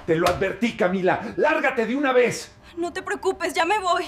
Te lo advertí, Camila. ¡Lárgate de una vez! No te preocupes, ya me voy.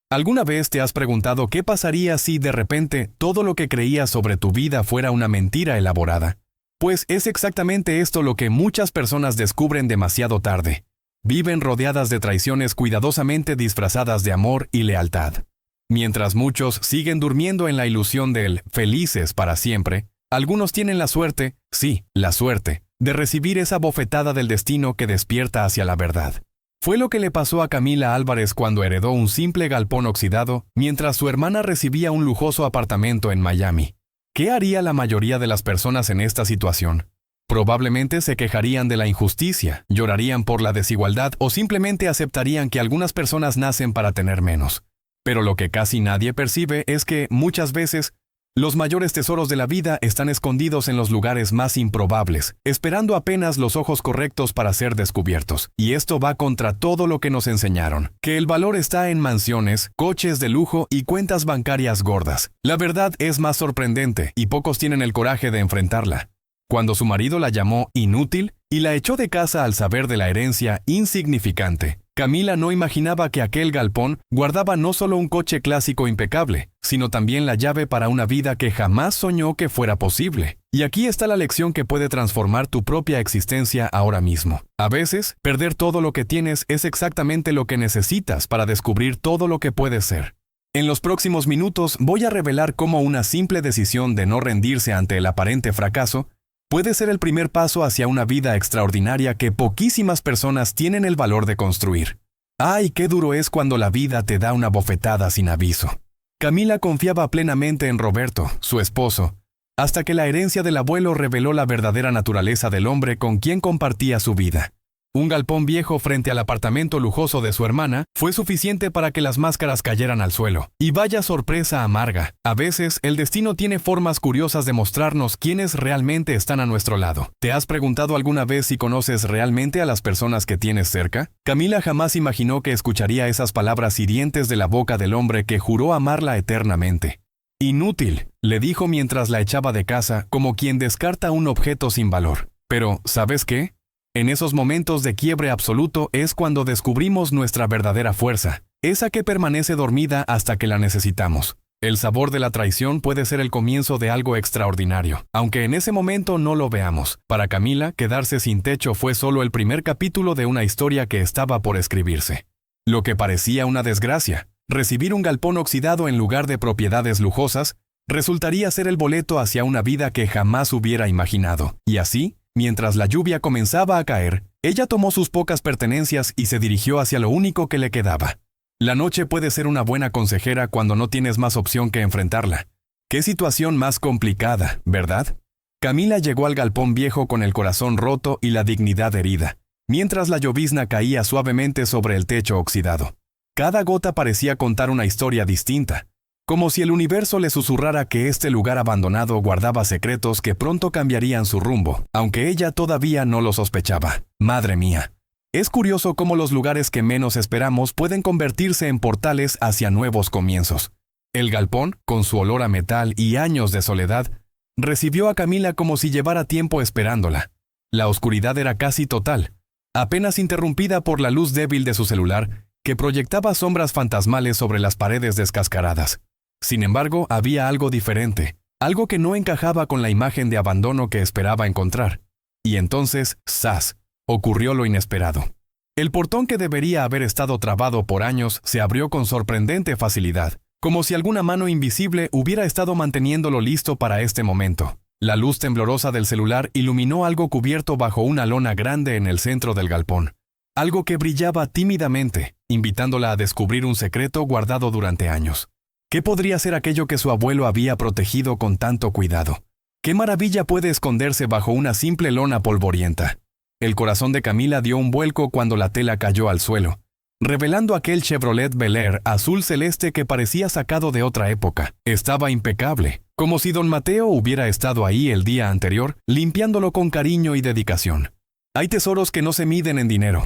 ¿Alguna vez te has preguntado qué pasaría si, de repente, todo lo que creías sobre tu vida fuera una mentira elaborada? Pues es exactamente esto lo que muchas personas descubren demasiado tarde. Viven rodeadas de traiciones cuidadosamente disfrazadas de amor y lealtad. Mientras muchos siguen durmiendo en la ilusión del felices para siempre, algunos tienen la suerte, sí, la suerte, de recibir esa bofetada del destino que despierta hacia la verdad. Fue lo que le pasó a Camila Álvarez cuando heredó un simple galpón oxidado, mientras su hermana recibía un lujoso apartamento en Miami. ¿Qué haría la mayoría de las personas en esta situación? Probablemente se quejarían de la injusticia, llorarían por la desigualdad o simplemente aceptarían que algunas personas nacen para tener menos. Pero lo que casi nadie percibe es que, muchas veces, los mayores tesoros de la vida están escondidos en los lugares más improbables, esperando apenas los ojos correctos para ser descubiertos. Y esto va contra todo lo que nos enseñaron, que el valor está en mansiones, coches de lujo y cuentas bancarias gordas. La verdad es más sorprendente y pocos tienen el coraje de enfrentarla. Cuando su marido la llamó inútil y la echó de casa al saber de la herencia insignificante, Camila no imaginaba que aquel galpón guardaba no solo un coche clásico impecable, sino también la llave para una vida que jamás soñó que fuera posible. Y aquí está la lección que puede transformar tu propia existencia ahora mismo. A veces, perder todo lo que tienes es exactamente lo que necesitas para descubrir todo lo que puedes ser. En los próximos minutos voy a revelar cómo una simple decisión de no rendirse ante el aparente fracaso puede ser el primer paso hacia una vida extraordinaria que poquísimas personas tienen el valor de construir. ¡Ay, qué duro es cuando la vida te da una bofetada sin aviso! Camila confiaba plenamente en Roberto, su esposo, hasta que la herencia del abuelo reveló la verdadera naturaleza del hombre con quien compartía su vida. Un galpón viejo frente al apartamento lujoso de su hermana fue suficiente para que las máscaras cayeran al suelo. Y vaya sorpresa amarga. A veces, el destino tiene formas curiosas de mostrarnos quiénes realmente están a nuestro lado. ¿Te has preguntado alguna vez si conoces realmente a las personas que tienes cerca? Camila jamás imaginó que escucharía esas palabras hirientes de la boca del hombre que juró amarla eternamente. Inútil, le dijo mientras la echaba de casa, como quien descarta un objeto sin valor. Pero, ¿sabes qué? En esos momentos de quiebre absoluto es cuando descubrimos nuestra verdadera fuerza, esa que permanece dormida hasta que la necesitamos. El sabor de la traición puede ser el comienzo de algo extraordinario, aunque en ese momento no lo veamos. Para Camila, quedarse sin techo fue solo el primer capítulo de una historia que estaba por escribirse. Lo que parecía una desgracia, recibir un galpón oxidado en lugar de propiedades lujosas, resultaría ser el boleto hacia una vida que jamás hubiera imaginado. Y así, mientras la lluvia comenzaba a caer, ella tomó sus pocas pertenencias y se dirigió hacia lo único que le quedaba. La noche puede ser una buena consejera cuando no tienes más opción que enfrentarla. ¡Qué situación más complicada!, ¿verdad? Camila llegó al galpón viejo con el corazón roto y la dignidad herida, mientras la llovizna caía suavemente sobre el techo oxidado. Cada gota parecía contar una historia distinta, como si el universo le susurrara que este lugar abandonado guardaba secretos que pronto cambiarían su rumbo, aunque ella todavía no lo sospechaba. ¡Madre mía! Es curioso cómo los lugares que menos esperamos pueden convertirse en portales hacia nuevos comienzos. El galpón, con su olor a metal y años de soledad, recibió a Camila como si llevara tiempo esperándola. La oscuridad era casi total, apenas interrumpida por la luz débil de su celular, que proyectaba sombras fantasmales sobre las paredes descascaradas. Sin embargo, había algo diferente, algo que no encajaba con la imagen de abandono que esperaba encontrar. Y entonces, ¡zas!, ocurrió lo inesperado. El portón que debería haber estado trabado por años se abrió con sorprendente facilidad, como si alguna mano invisible hubiera estado manteniéndolo listo para este momento. La luz temblorosa del celular iluminó algo cubierto bajo una lona grande en el centro del galpón. Algo que brillaba tímidamente, invitándola a descubrir un secreto guardado durante años. ¿Qué podría ser aquello que su abuelo había protegido con tanto cuidado? ¿Qué maravilla puede esconderse bajo una simple lona polvorienta? El corazón de Camila dio un vuelco cuando la tela cayó al suelo, revelando aquel Chevrolet Bel Air azul celeste que parecía sacado de otra época. Estaba impecable, como si don Mateo hubiera estado ahí el día anterior, limpiándolo con cariño y dedicación. Hay tesoros que no se miden en dinero,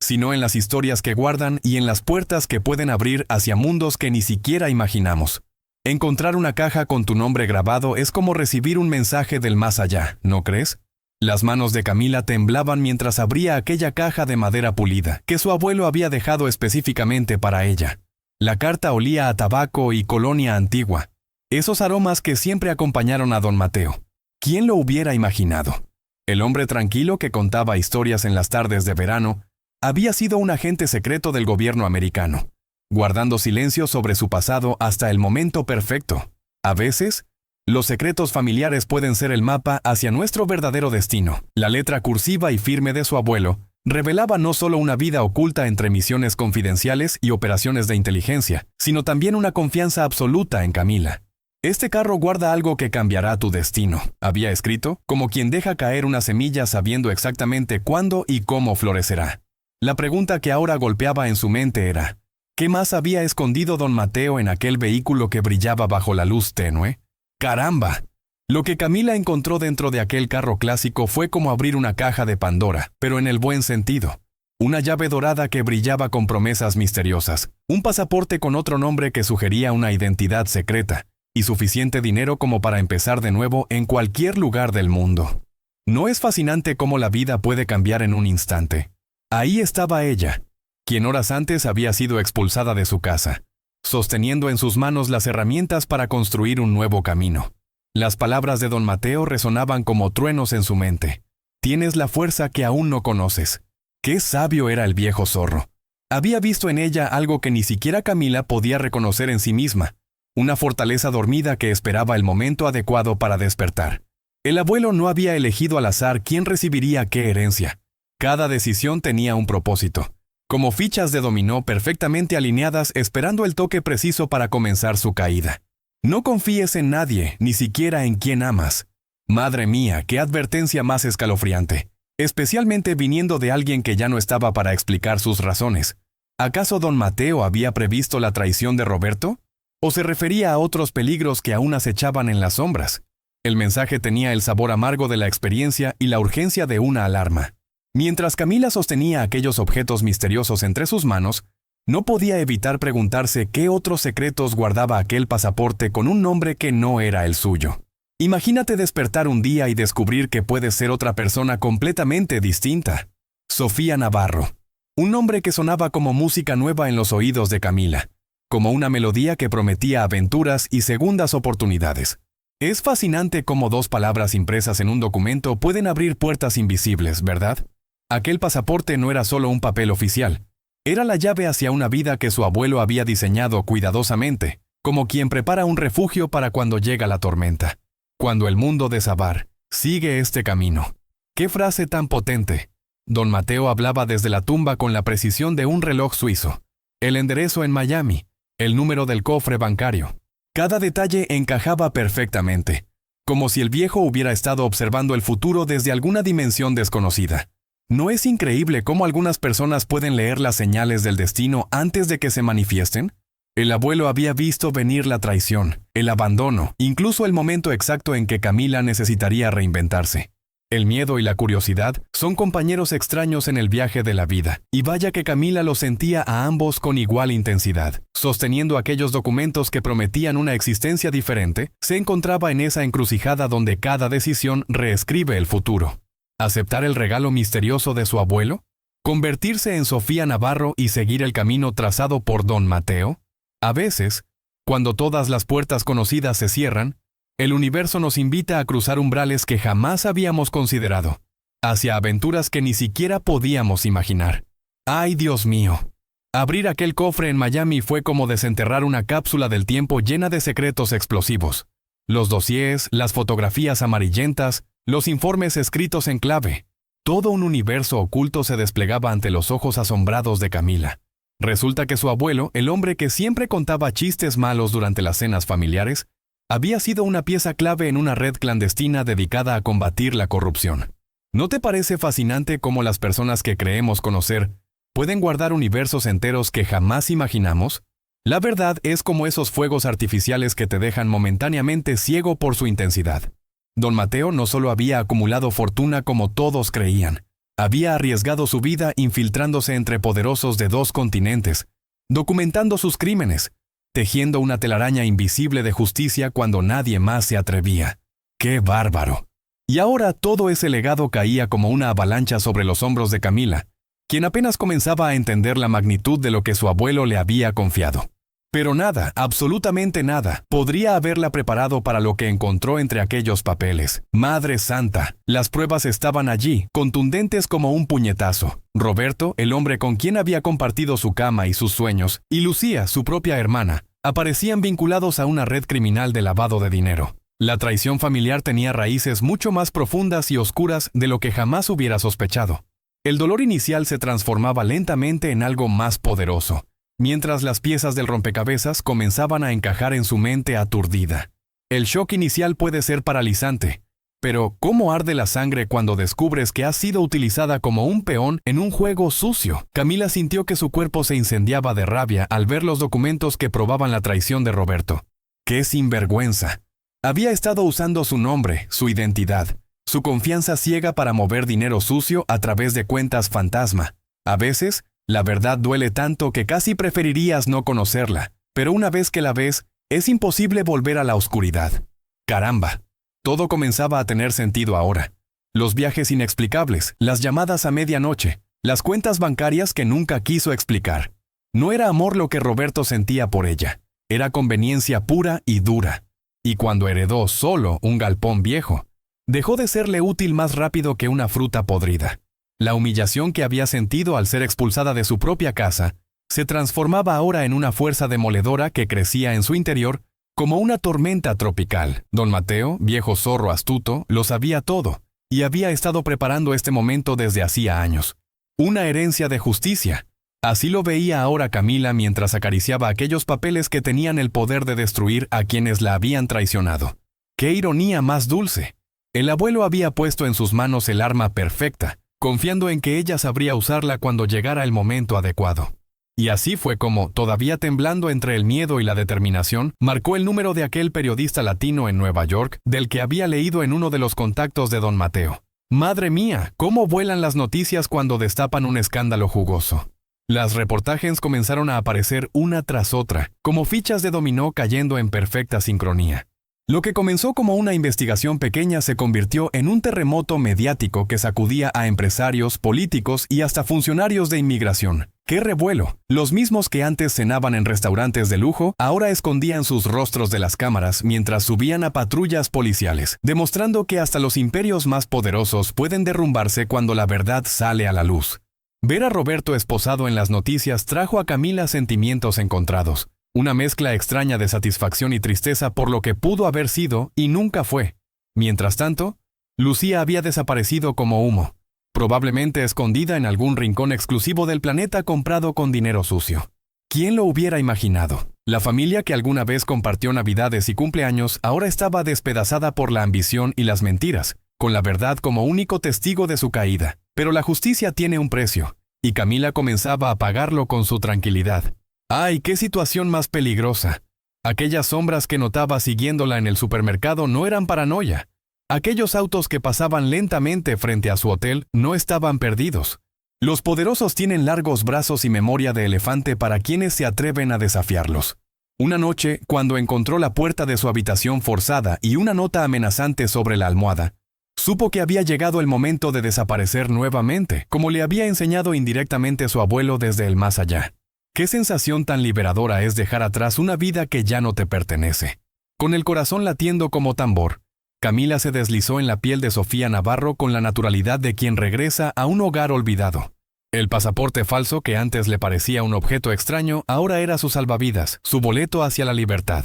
sino en las historias que guardan y en las puertas que pueden abrir hacia mundos que ni siquiera imaginamos. Encontrar una caja con tu nombre grabado es como recibir un mensaje del más allá, ¿no crees? Las manos de Camila temblaban mientras abría aquella caja de madera pulida que su abuelo había dejado específicamente para ella. La carta olía a tabaco y colonia antigua, esos aromas que siempre acompañaron a don Mateo. ¿Quién lo hubiera imaginado? El hombre tranquilo que contaba historias en las tardes de verano había sido un agente secreto del gobierno americano, guardando silencio sobre su pasado hasta el momento perfecto. A veces, los secretos familiares pueden ser el mapa hacia nuestro verdadero destino. La letra cursiva y firme de su abuelo revelaba no solo una vida oculta entre misiones confidenciales y operaciones de inteligencia, sino también una confianza absoluta en Camila. Este carro guarda algo que cambiará tu destino, había escrito, como quien deja caer una semilla sabiendo exactamente cuándo y cómo florecerá. La pregunta que ahora golpeaba en su mente era, ¿qué más había escondido don Mateo en aquel vehículo que brillaba bajo la luz tenue? ¡Caramba! Lo que Camila encontró dentro de aquel carro clásico fue como abrir una caja de Pandora, pero en el buen sentido. Una llave dorada que brillaba con promesas misteriosas, un pasaporte con otro nombre que sugería una identidad secreta, y suficiente dinero como para empezar de nuevo en cualquier lugar del mundo. ¿No es fascinante cómo la vida puede cambiar en un instante? Ahí estaba ella, quien horas antes había sido expulsada de su casa, sosteniendo en sus manos las herramientas para construir un nuevo camino. Las palabras de don Mateo resonaban como truenos en su mente. Tienes la fuerza que aún no conoces. Qué sabio era el viejo zorro. Había visto en ella algo que ni siquiera Camila podía reconocer en sí misma, una fortaleza dormida que esperaba el momento adecuado para despertar. El abuelo no había elegido al azar quién recibiría qué herencia. Cada decisión tenía un propósito, como fichas de dominó perfectamente alineadas esperando el toque preciso para comenzar su caída. No confíes en nadie, ni siquiera en quien amas. Madre mía, qué advertencia más escalofriante, especialmente viniendo de alguien que ya no estaba para explicar sus razones. ¿Acaso don Mateo había previsto la traición de Roberto? ¿O se refería a otros peligros que aún acechaban en las sombras? El mensaje tenía el sabor amargo de la experiencia y la urgencia de una alarma. Mientras Camila sostenía aquellos objetos misteriosos entre sus manos, no podía evitar preguntarse qué otros secretos guardaba aquel pasaporte con un nombre que no era el suyo. Imagínate despertar un día y descubrir que puedes ser otra persona completamente distinta. Sofía Navarro. Un nombre que sonaba como música nueva en los oídos de Camila, como una melodía que prometía aventuras y segundas oportunidades. Es fascinante cómo dos palabras impresas en un documento pueden abrir puertas invisibles, ¿verdad? Aquel pasaporte no era solo un papel oficial. Era la llave hacia una vida que su abuelo había diseñado cuidadosamente, como quien prepara un refugio para cuando llega la tormenta. Cuando el mundo desabar, sigue este camino. ¡Qué frase tan potente! Don Mateo hablaba desde la tumba con la precisión de un reloj suizo. El enderezo en Miami, el número del cofre bancario. Cada detalle encajaba perfectamente, como si el viejo hubiera estado observando el futuro desde alguna dimensión desconocida. ¿No es increíble cómo algunas personas pueden leer las señales del destino antes de que se manifiesten? El abuelo había visto venir la traición, el abandono, incluso el momento exacto en que Camila necesitaría reinventarse. El miedo y la curiosidad son compañeros extraños en el viaje de la vida, y vaya que Camila los sentía a ambos con igual intensidad. Sosteniendo aquellos documentos que prometían una existencia diferente, se encontraba en esa encrucijada donde cada decisión reescribe el futuro. ¿Aceptar el regalo misterioso de su abuelo? ¿Convertirse en Sofía Navarro y seguir el camino trazado por don Mateo? A veces, cuando todas las puertas conocidas se cierran, el universo nos invita a cruzar umbrales que jamás habíamos considerado, hacia aventuras que ni siquiera podíamos imaginar. ¡Ay, Dios mío! Abrir aquel cofre en Miami fue como desenterrar una cápsula del tiempo llena de secretos explosivos. Los dossiers, las fotografías amarillentas, los informes escritos en clave. Todo un universo oculto se desplegaba ante los ojos asombrados de Camila. Resulta que su abuelo, el hombre que siempre contaba chistes malos durante las cenas familiares, había sido una pieza clave en una red clandestina dedicada a combatir la corrupción. ¿No te parece fascinante cómo las personas que creemos conocer pueden guardar universos enteros que jamás imaginamos? La verdad es como esos fuegos artificiales que te dejan momentáneamente ciego por su intensidad. Don Mateo no solo había acumulado fortuna como todos creían, había arriesgado su vida infiltrándose entre poderosos de 2 continentes, documentando sus crímenes, tejiendo una telaraña invisible de justicia cuando nadie más se atrevía. ¡Qué bárbaro! Y ahora todo ese legado caía como una avalancha sobre los hombros de Camila, quien apenas comenzaba a entender la magnitud de lo que su abuelo le había confiado. Pero nada, absolutamente nada, podría haberla preparado para lo que encontró entre aquellos papeles. Madre Santa, las pruebas estaban allí, contundentes como un puñetazo. Roberto, el hombre con quien había compartido su cama y sus sueños, y Lucía, su propia hermana, aparecían vinculados a una red criminal de lavado de dinero. La traición familiar tenía raíces mucho más profundas y oscuras de lo que jamás hubiera sospechado. El dolor inicial se transformaba lentamente en algo más poderoso, mientras las piezas del rompecabezas comenzaban a encajar en su mente aturdida. El shock inicial puede ser paralizante, pero ¿cómo arde la sangre cuando descubres que has sido utilizada como un peón en un juego sucio? Camila sintió que su cuerpo se incendiaba de rabia al ver los documentos que probaban la traición de Roberto. ¡Qué sinvergüenza! Había estado usando su nombre, su identidad, su confianza ciega para mover dinero sucio a través de cuentas fantasma. A veces, la verdad duele tanto que casi preferirías no conocerla, pero una vez que la ves, es imposible volver a la oscuridad. ¡Caramba! Todo comenzaba a tener sentido ahora. Los viajes inexplicables, las llamadas a medianoche, las cuentas bancarias que nunca quiso explicar. No era amor lo que Roberto sentía por ella, era conveniencia pura y dura. Y cuando heredó solo un galpón viejo, dejó de serle útil más rápido que una fruta podrida. La humillación que había sentido al ser expulsada de su propia casa se transformaba ahora en una fuerza demoledora que crecía en su interior como una tormenta tropical. Don Mateo, viejo zorro astuto, lo sabía todo y había estado preparando este momento desde hacía años. Una herencia de justicia. Así lo veía ahora Camila mientras acariciaba aquellos papeles que tenían el poder de destruir a quienes la habían traicionado. ¡Qué ironía más dulce! El abuelo había puesto en sus manos el arma perfecta, confiando en que ella sabría usarla cuando llegara el momento adecuado. Y así fue como, todavía temblando entre el miedo y la determinación, marcó el número de aquel periodista latino en Nueva York, del que había leído en uno de los contactos de don Mateo. ¡Madre mía! ¿Cómo vuelan las noticias cuando destapan un escándalo jugoso? Las reportajes comenzaron a aparecer una tras otra, como fichas de dominó cayendo en perfecta sincronía. Lo que comenzó como una investigación pequeña se convirtió en un terremoto mediático que sacudía a empresarios, políticos y hasta funcionarios de inmigración. ¡Qué revuelo! Los mismos que antes cenaban en restaurantes de lujo, ahora escondían sus rostros de las cámaras mientras subían a patrullas policiales, demostrando que hasta los imperios más poderosos pueden derrumbarse cuando la verdad sale a la luz. Ver a Roberto esposado en las noticias trajo a Camila sentimientos encontrados. Una mezcla extraña de satisfacción y tristeza por lo que pudo haber sido y nunca fue. Mientras tanto, Lucía había desaparecido como humo, probablemente escondida en algún rincón exclusivo del planeta comprado con dinero sucio. ¿Quién lo hubiera imaginado? La familia que alguna vez compartió navidades y cumpleaños ahora estaba despedazada por la ambición y las mentiras, con la verdad como único testigo de su caída. Pero la justicia tiene un precio, y Camila comenzaba a pagarlo con su tranquilidad. ¡Ay, qué situación más peligrosa! Aquellas sombras que notaba siguiéndola en el supermercado no eran paranoia. Aquellos autos que pasaban lentamente frente a su hotel no estaban perdidos. Los poderosos tienen largos brazos y memoria de elefante para quienes se atreven a desafiarlos. Una noche, cuando encontró la puerta de su habitación forzada y una nota amenazante sobre la almohada, supo que había llegado el momento de desaparecer nuevamente, como le había enseñado indirectamente su abuelo desde el más allá. Qué sensación tan liberadora es dejar atrás una vida que ya no te pertenece. Con el corazón latiendo como tambor, Camila se deslizó en la piel de Sofía Navarro con la naturalidad de quien regresa a un hogar olvidado. El pasaporte falso que antes le parecía un objeto extraño ahora era su salvavidas, su boleto hacia la libertad.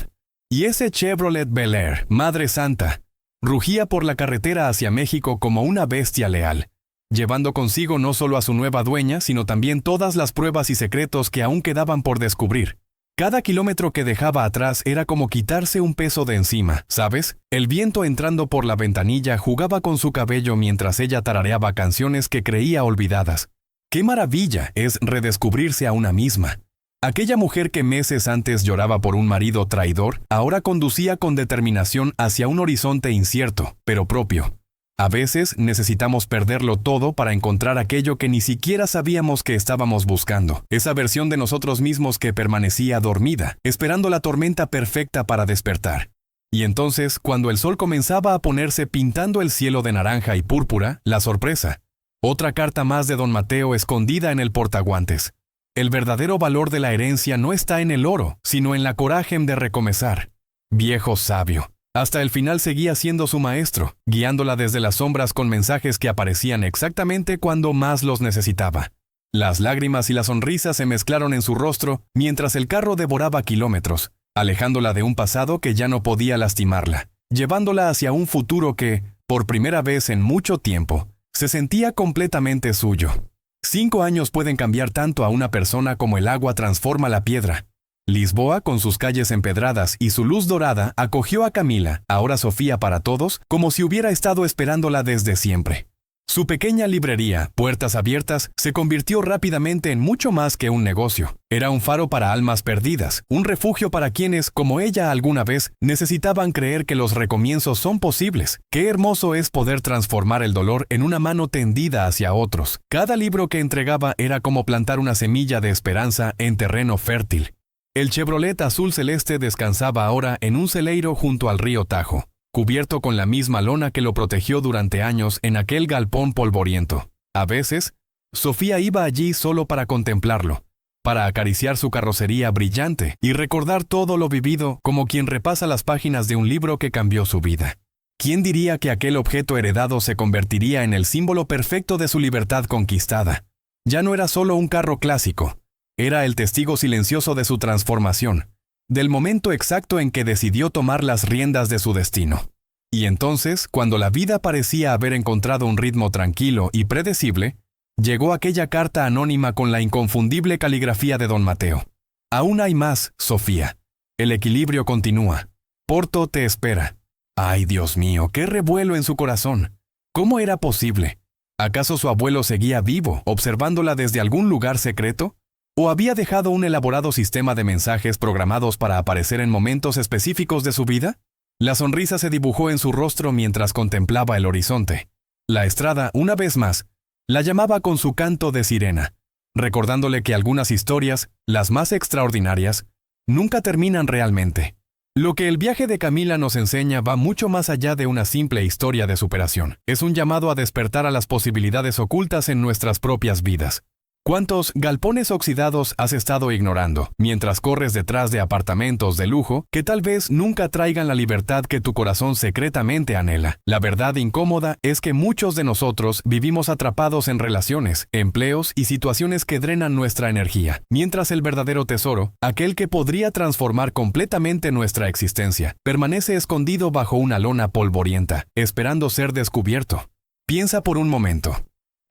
Y ese Chevrolet Bel Air, Madre Santa, rugía por la carretera hacia México como una bestia leal, llevando consigo no solo a su nueva dueña, sino también todas las pruebas y secretos que aún quedaban por descubrir. Cada kilómetro que dejaba atrás era como quitarse un peso de encima, ¿sabes? El viento entrando por la ventanilla jugaba con su cabello mientras ella tarareaba canciones que creía olvidadas. ¡Qué maravilla es redescubrirse a una misma! Aquella mujer que meses antes lloraba por un marido traidor, ahora conducía con determinación hacia un horizonte incierto, pero propio. A veces necesitamos perderlo todo para encontrar aquello que ni siquiera sabíamos que estábamos buscando. Esa versión de nosotros mismos que permanecía dormida, esperando la tormenta perfecta para despertar. Y entonces, cuando el sol comenzaba a ponerse pintando el cielo de naranja y púrpura, la sorpresa. Otra carta más de don Mateo escondida en el portaguantes. El verdadero valor de la herencia no está en el oro, sino en la coraje de recomenzar. Viejo sabio. Hasta el final seguía siendo su maestro, guiándola desde las sombras con mensajes que aparecían exactamente cuando más los necesitaba. Las lágrimas y las sonrisas se mezclaron en su rostro mientras el carro devoraba kilómetros, alejándola de un pasado que ya no podía lastimarla, llevándola hacia un futuro que, por primera vez en mucho tiempo, se sentía completamente suyo. 5 años pueden cambiar tanto a una persona como el agua transforma la piedra. Lisboa, con sus calles empedradas y su luz dorada, acogió a Camila, ahora Sofía para todos, como si hubiera estado esperándola desde siempre. Su pequeña librería, puertas abiertas, se convirtió rápidamente en mucho más que un negocio. Era un faro para almas perdidas, un refugio para quienes, como ella alguna vez, necesitaban creer que los recomienzos son posibles. Qué hermoso es poder transformar el dolor en una mano tendida hacia otros. Cada libro que entregaba era como plantar una semilla de esperanza en terreno fértil. El Chevrolet azul celeste descansaba ahora en un celeiro junto al río Tajo, cubierto con la misma lona que lo protegió durante años en aquel galpón polvoriento. A veces, Sofía iba allí solo para contemplarlo, para acariciar su carrocería brillante y recordar todo lo vivido como quien repasa las páginas de un libro que cambió su vida. ¿Quién diría que aquel objeto heredado se convertiría en el símbolo perfecto de su libertad conquistada? Ya no era solo un carro clásico, era el testigo silencioso de su transformación, del momento exacto en que decidió tomar las riendas de su destino. Y entonces, cuando la vida parecía haber encontrado un ritmo tranquilo y predecible, llegó aquella carta anónima con la inconfundible caligrafía de don Mateo. Aún hay más, Sofía. El equilibrio continúa. Porto te espera. Ay, Dios mío, qué revuelo en su corazón. ¿Cómo era posible? ¿Acaso su abuelo seguía vivo, observándola desde algún lugar secreto? ¿O había dejado un elaborado sistema de mensajes programados para aparecer en momentos específicos de su vida? La sonrisa se dibujó en su rostro mientras contemplaba el horizonte. La estrada, una vez más, la llamaba con su canto de sirena, recordándole que algunas historias, las más extraordinarias, nunca terminan realmente. Lo que el viaje de Camila nos enseña va mucho más allá de una simple historia de superación. Es un llamado a despertar a las posibilidades ocultas en nuestras propias vidas. ¿Cuántos galpones oxidados has estado ignorando mientras corres detrás de apartamentos de lujo que tal vez nunca traigan la libertad que tu corazón secretamente anhela? La verdad incómoda es que muchos de nosotros vivimos atrapados en relaciones, empleos y situaciones que drenan nuestra energía, mientras el verdadero tesoro, aquel que podría transformar completamente nuestra existencia, permanece escondido bajo una lona polvorienta, esperando ser descubierto. Piensa por un momento.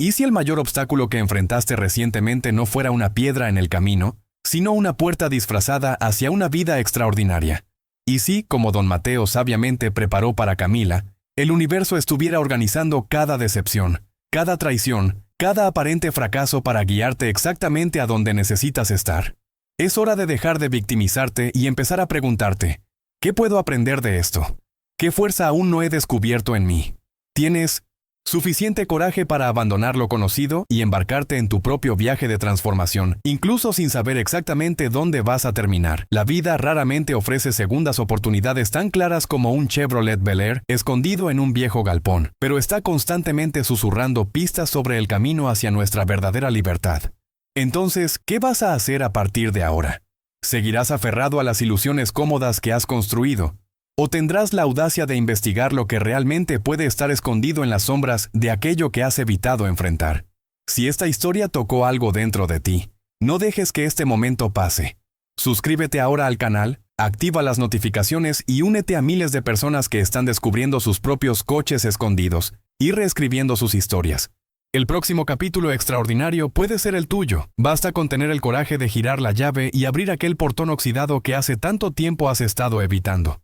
¿Y si el mayor obstáculo que enfrentaste recientemente no fuera una piedra en el camino, sino una puerta disfrazada hacia una vida extraordinaria? ¿Y si, como don Mateo sabiamente preparó para Camila, el universo estuviera organizando cada decepción, cada traición, cada aparente fracaso para guiarte exactamente a donde necesitas estar? Es hora de dejar de victimizarte y empezar a preguntarte, ¿qué puedo aprender de esto? ¿Qué fuerza aún no he descubierto en mí? ¿Tienes suficiente coraje para abandonar lo conocido y embarcarte en tu propio viaje de transformación, incluso sin saber exactamente dónde vas a terminar? La vida raramente ofrece segundas oportunidades tan claras como un Chevrolet Bel Air escondido en un viejo galpón, pero está constantemente susurrando pistas sobre el camino hacia nuestra verdadera libertad. Entonces, ¿qué vas a hacer a partir de ahora? ¿Seguirás aferrado a las ilusiones cómodas que has construido? ¿O tendrás la audacia de investigar lo que realmente puede estar escondido en las sombras de aquello que has evitado enfrentar? Si esta historia tocó algo dentro de ti, no dejes que este momento pase. Suscríbete ahora al canal, activa las notificaciones y únete a miles de personas que están descubriendo sus propios coches escondidos y reescribiendo sus historias. El próximo capítulo extraordinario puede ser el tuyo. Basta con tener el coraje de girar la llave y abrir aquel portón oxidado que hace tanto tiempo has estado evitando.